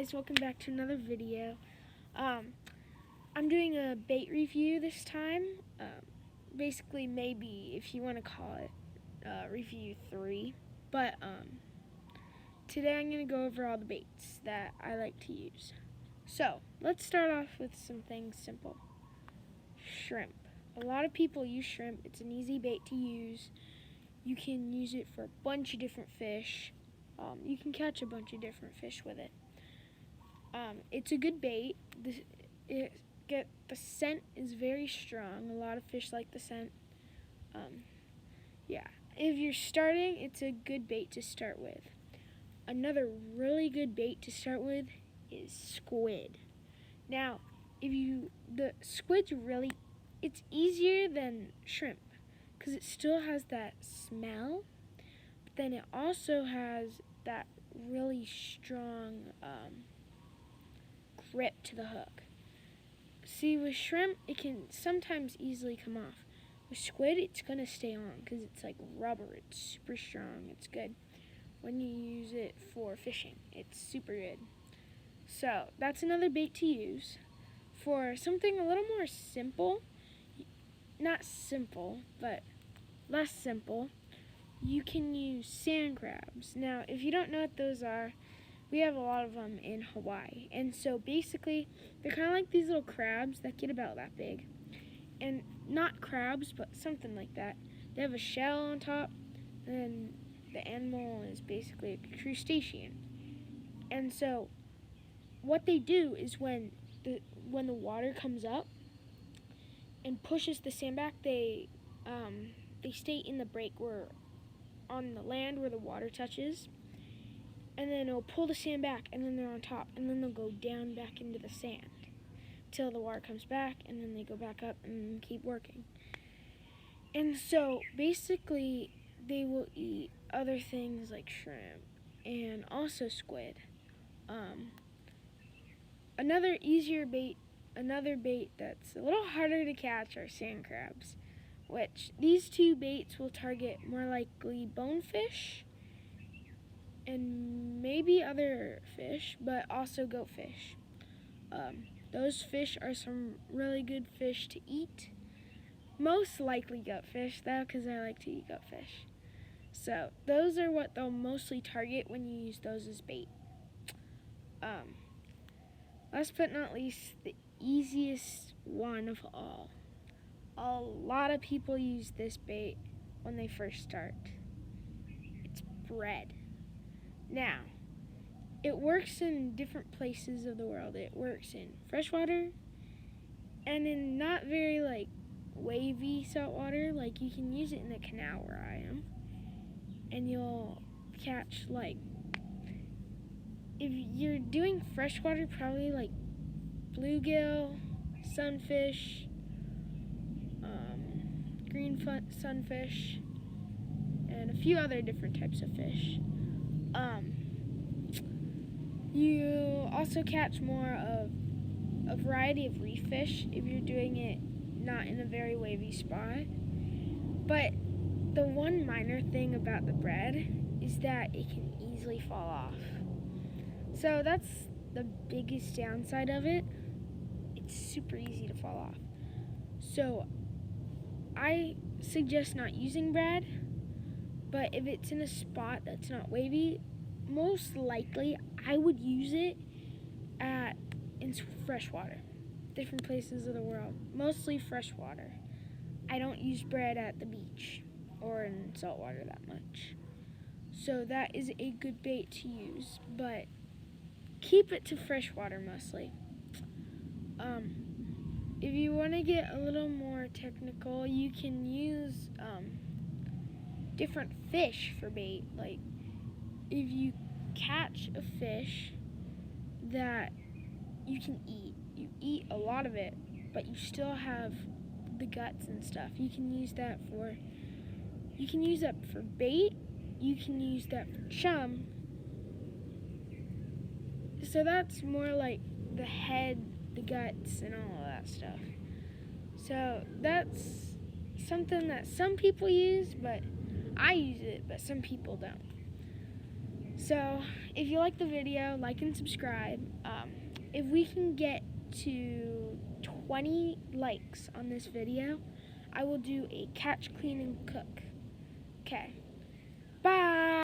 guys, welcome back to another video. I'm doing a bait review this time. Basically, maybe if you want to call it review 3. But today I'm going to go over all the baits that I like to use. So let's start off with some things simple. Shrimp. A lot of people use shrimp. It's an easy bait to use. You can use it for a bunch of different fish. You can catch a bunch of different fish with it. It's a good bait. The scent is very strong. A lot of fish like the scent. Yeah. If you're starting, it's a good bait to start with. Another really good bait to start with is squid. Now, the squid's it's easier than shrimp because it still has that smell, but then it also has that really strong grip to the hook. See, with shrimp, it can sometimes easily come off. With squid, it's going to stay on because it's like rubber. It's super strong. It's good when you use it for fishing. It's super good. So, that's another bait to use. For something a little more simple, not simple, but less simple, you can use sand crabs. Now, if you don't know what those are, we have a lot of them in Hawaii. And so basically, they're kind of like these little crabs that get about that big. And not crabs, but something like that. They have a shell on top, and the animal is basically a crustacean. And so what they do is when the water comes up and pushes the sand back, they stay in the break where on the land where the water touches, and then it'll pull the sand back, and then they're on top, and then they'll go down back into the sand till the water comes back, and then they go back up and keep working. And so basically they will eat other things like shrimp and also squid. Another bait that's a little harder to catch are sand crabs, which these two baits will target more likely bonefish and maybe other fish, but also goatfish. Those fish are some really good fish to eat. Most likely goatfish, though, because I like to eat goatfish. So those are what they'll mostly target when you use those as bait. Last but not least, the easiest one of all. A lot of people use this bait when they first start. It's bread. Now, it works in different places of the world. It works in freshwater and in not very wavy saltwater. Like, you can use it in the canal where I am, and you'll catch if you're doing freshwater, probably like bluegill, sunfish, green sunfish, and a few other different types of fish. You also catch more of a variety of reef fish if you're doing it not in a very wavy spot. But the one minor thing about the bread is that it can easily fall off. So that's the biggest downside of it. It's super easy to fall off. So I suggest not using bread, but if it's in a spot that's not wavy, most likely I would use it in freshwater, different places of the world, mostly freshwater. I don't use bread at the beach or in saltwater that much. So that is a good bait to use, but keep it to freshwater mostly. If you want to get a little more technical, you can use different fish for bait. Like, if you catch a fish that you can eat, you eat a lot of it, but you still have the guts and stuff. You can use that for bait. You can use that for chum. So that's more like the head, the guts, and all of that stuff. So that's something that some people use, but I use it, but some people don't. So if you like the video, like and subscribe. If we can get to 20 likes on this video, I will do a catch, clean, and cook. Okay. Bye.